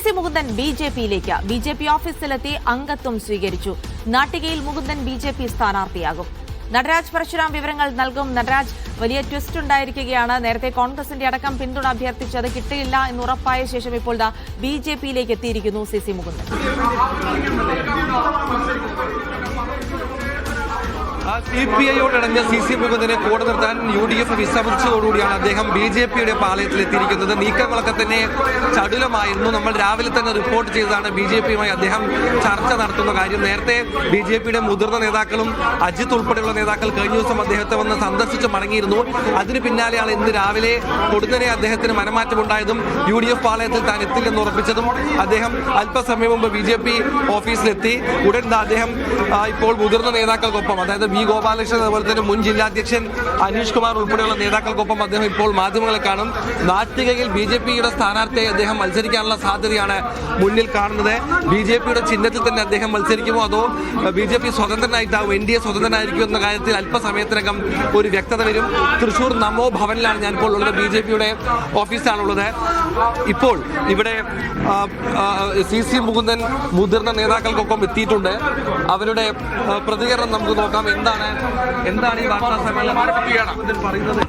C Mukundan ബിജെപിയിലേക്ക്. BJP ഓഫീസിലെത്തി അംഗത്വം സ്വീകരിച്ചു. നാട്ടികയിൽ Mukundan BJP സ്ഥാനാർത്ഥിയാകും. Nataraj Parasuram വിവരങ്ങൾ നൽകും. നടരാജ്, വലിയ ട്വിസ്റ്റ് ഉണ്ടായിരിക്കുകയാണ്. നേരത്തെ കോൺഗ്രസിന്റെ അടക്കം പിന്തുണ അഭ്യർത്ഥിച്ചത് കിട്ടിയില്ല എന്ന് ഉറപ്പായ ശേഷം ഇപ്പോൾ ബിജെപിയിലേക്ക് എത്തിയിരിക്കുന്നു സി മുകുന്ദൻ. CPI-യോടടഞ്ഞ സി മുകുന്ദനെ കൂടെ നിർത്താൻ UDF വിസമ്മതിച്ചതോടുകൂടിയാണ് അദ്ദേഹം BJP-യുടെ പാളയത്തിലെത്തിയിരിക്കുന്നത്. നീക്കങ്ങളൊക്കെ തന്നെ ചടുലമായിരുന്നു. നമ്മൾ രാവിലെ തന്നെ റിപ്പോർട്ട് ചെയ്തതാണ് BJP-യുമായി അദ്ദേഹം ചർച്ച നടത്തുന്ന കാര്യം. നേരത്തെ BJP-യുടെ മുതിർന്ന നേതാക്കളും അജിത് ഉൾപ്പെടെയുള്ള നേതാക്കൾ കഴിഞ്ഞ ദിവസം അദ്ദേഹത്തെ വന്ന് സന്ദർശിച്ച് മടങ്ങിയിരുന്നു. അതിന് പിന്നാലെയാണ് ഇന്ന് രാവിലെ കൊടുന്നനെ അദ്ദേഹത്തിന് മനമാറ്റമുണ്ടായതും UDF പാളയത്തിൽ താൻ എത്തില്ലെന്ന് ഉറപ്പിച്ചതും അദ്ദേഹം അല്പസമയം മുമ്പ് BJP ഓഫീസിലെത്തി. ഉടൻ അദ്ദേഹം ഇപ്പോൾ മുതിർന്ന നേതാക്കൾക്കൊപ്പം, അതായത് വി ഗോപാലകൃഷ്ണൻ, അതുപോലെ തന്നെ മുൻ ജില്ലാധ്യക്ഷൻ അനീഷ് കുമാർ ഉൾപ്പെടെയുള്ള നേതാക്കൾക്കൊപ്പം അദ്ദേഹം ഇപ്പോൾ മാധ്യമങ്ങളെ കാണും. നാട്ടികയിൽ BJP-യുടെ സ്ഥാനാർത്ഥിയായി അദ്ദേഹം മത്സരിക്കാനുള്ള സാധ്യതയാണ് മുന്നിൽ കാണുന്നത്. BJP-യുടെ ചിഹ്നത്തിൽ തന്നെ അദ്ദേഹം മത്സരിക്കുമോ അതോ BJP സ്വതന്ത്രനായിട്ടാവും, NDA സ്വതന്ത്രനായിരിക്കും എന്ന കാര്യത്തിൽ അല്പസമയത്തിനകം ഒരു വ്യക്തത വരും. തൃശൂർ നമോ ഭവനിലാണ് ഞാനിപ്പോൾ ഉള്ളത്. BJP-യുടെ ഓഫീസാണുള്ളത്. ഇപ്പോൾ ഇവിടെ സി മുകുന്ദൻ മുതിർന്ന നേതാക്കൾക്കൊപ്പം എത്തിയിട്ടുണ്ട്. അവരുടെ പ്രതികരണം നമുക്ക് നോക്കാം. എന്താണ് ഈ വാർത്താ സമ്മേളനം പറയുന്നത്?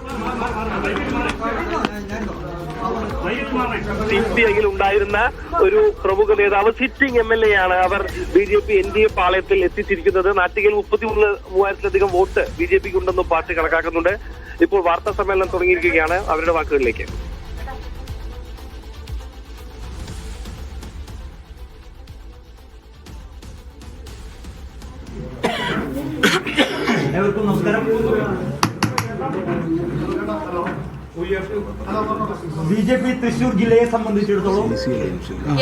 CPI-യിൽ ഉണ്ടായിരുന്ന ഒരു പ്രമുഖ നേതാവ്, സിറ്റിംഗ് MLA ആണ്. അവർ BJP NDA പാളയത്തിൽ എത്തിച്ചിരിക്കുന്നത്. നാട്ടികയിൽ 33,000-ലധികം വോട്ട് BJPക്ക് ഉണ്ടെന്നും പാർട്ടി കണക്കാക്കുന്നുണ്ട്. ഇപ്പോൾ വാർത്താ സമ്മേളനം തുടങ്ങിയിരിക്കുകയാണ്. അവരുടെ വാക്കുകളിലേക്ക്. ഏവർക്കും നമസ്കാരം. BJP തൃശൂർ ജില്ലയെ സംബന്ധിച്ചിടത്തോളം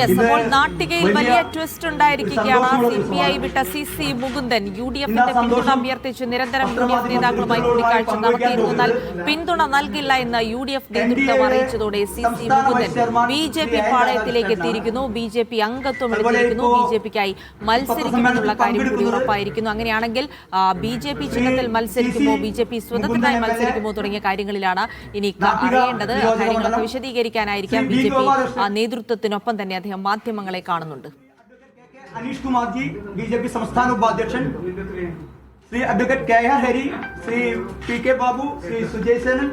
അപ്പോൾ നാട്ടികയിൽ വലിയ ട്വിസ്റ്റ് ഉണ്ടായിരിക്കുകയാണ്. CPI വിട്ട സി മുകുന്ദൻ UDF-ന്റെ പിന്തുണ അഭ്യർത്ഥിച്ച് നിരന്തരം UDF നേതാക്കളുമായി കൂടിക്കാഴ്ച നടത്തിയിരുന്നു. എന്നാൽ പിന്തുണ നൽകില്ല എന്ന് UDF നേതൃത്വം അറിയിച്ചതോടെ സി മുകുന്ദൻ BJP പാളയത്തിലേക്ക് എത്തിയിരിക്കുന്നു. BJP അംഗത്വം എടുത്തിരിക്കുന്നു. BJP-ക്കായി മത്സരിക്കുമെന്നുള്ള കാര്യം കൂടി ഉറപ്പായിരിക്കുന്നു. അങ്ങനെയാണെങ്കിൽ BJP ചിഹ്നത്തിൽ മത്സരിക്കുമോ, BJP സ്വതന്ത്രമായി മത്സരിക്കുമോ തുടങ്ങിയ കാര്യങ്ങളിലാണ് ഇനി അറിയേണ്ടത്. കാര്യങ്ങളൊക്കെ വിശദീകരിക്കാനായിരിക്കാം BJP നേതൃത്വത്തിനൊപ്പം തന്നെ അദ്ദേഹം മാധ്യമങ്ങളെ കാണുന്നുണ്ട്. അനീഷ് കുമാർ ജി, BJP സംസ്ഥാന ഉപാധ്യക്ഷൻ, Shri advocate KR Hari, Shri PK Babu, Shri Sujay Senan,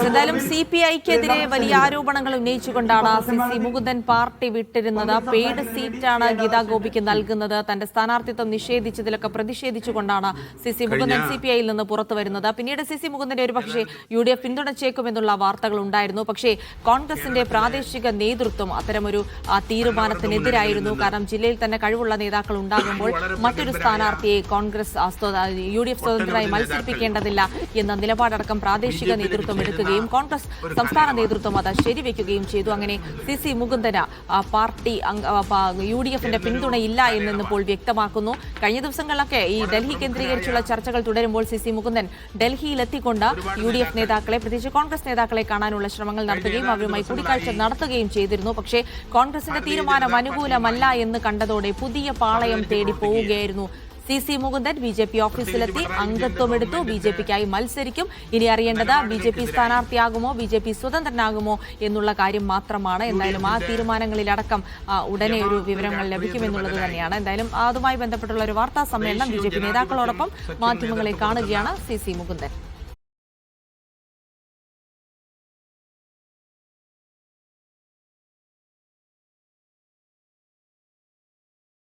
എന്തായാലും CPI-ക്കെതിരെ വലിയ ആരോപണങ്ങൾ ഉന്നയിച്ചുകൊണ്ടാണ് സി മുകുന്ദൻ പാർട്ടി വിട്ടിരുന്നത്. പെയ്ഡ് സീറ്റാണ് ഗീതാ ഗോപിക്ക് നൽകുന്നത്. തന്റെ സ്ഥാനാർത്ഥിത്വം നിഷേധിച്ചതിലൊക്കെ പ്രതിഷേധിച്ചുകൊണ്ടാണ് സി മുകുന്ദൻ CPI-യിൽ നിന്ന് പുറത്തു വരുന്നത്. പിന്നീട് സി മുകുന്ദന്റെ ഒരുപക്ഷെ UDF പിന്തുണച്ചേക്കുമെന്നുള്ള വാർത്തകൾ ഉണ്ടായിരുന്നു. പക്ഷേ കോൺഗ്രസിന്റെ പ്രാദേശിക നേതൃത്വം അത്തരമൊരു തീരുമാനത്തിനെതിരായിരുന്നു. കാരണം ജില്ലയിൽ തന്നെ കഴിവുള്ള നേതാക്കൾ ഉണ്ടാകുമ്പോൾ മറ്റൊരു സ്ഥാനാർത്ഥിയെ കോൺഗ്രസ് UDF സ്വതന്ത്രമായി മത്സരിപ്പിക്കേണ്ടതില്ല എന്ന നിലപാടടക്കം പ്രാദേശിക നേതൃത്വം എടുക്കുകയും കോൺഗ്രസ് സംസ്ഥാന നേതൃത്വം അത് ശരിവെക്കുകയും ചെയ്തു. അങ്ങനെ സി മുകുന്ദന് പാർട്ടി UDF-ന്റെ പിന്തുണയില്ല എന്നിപ്പോൾ വ്യക്തമാക്കുന്നു. കഴിഞ്ഞ ദിവസങ്ങളിലൊക്കെ ഈ ഡൽഹി കേന്ദ്രീകരിച്ചുള്ള ചർച്ചകൾ തുടരുമ്പോൾ സി മുകുന്ദൻ ഡൽഹിയിലെത്തിക്കൊണ്ട് UDF നേതാക്കളെ, പ്രത്യേകിച്ച് കോൺഗ്രസ് നേതാക്കളെ കാണാനുള്ള ശ്രമങ്ങൾ നടത്തുകയും അവരുമായി കൂടിക്കാഴ്ച നടത്തുകയും ചെയ്തിരുന്നു. പക്ഷേ കോൺഗ്രസിന്റെ തീരുമാനം അനുകൂലമല്ല എന്ന് കണ്ടതോടെ പുതിയ പാളയം തേടി പോവുകയായിരുന്നു സി മുകുന്ദൻ. BJP ഓഫീസിലെത്തി അംഗത്വമെടുത്തു. BJP-ക്കായി മത്സരിക്കും. ഇനി അറിയേണ്ടത് BJP സ്ഥാനാർത്ഥിയാകുമോ, BJP സ്വതന്ത്രനാകുമോ എന്നുള്ള കാര്യം മാത്രമാണ്. എന്തായാലും ആ തീരുമാനങ്ങളിലടക്കം ഉടനെ ഒരു വിവരങ്ങൾ ലഭിക്കുമെന്നുള്ളത് തന്നെയാണ്. എന്തായാലും അതുമായി ബന്ധപ്പെട്ടുള്ള ഒരു വാർത്താ സമ്മേളനം BJP നേതാക്കളോടൊപ്പം മാധ്യമങ്ങളെ കാണുകയാണ് സി മുകുന്ദൻ.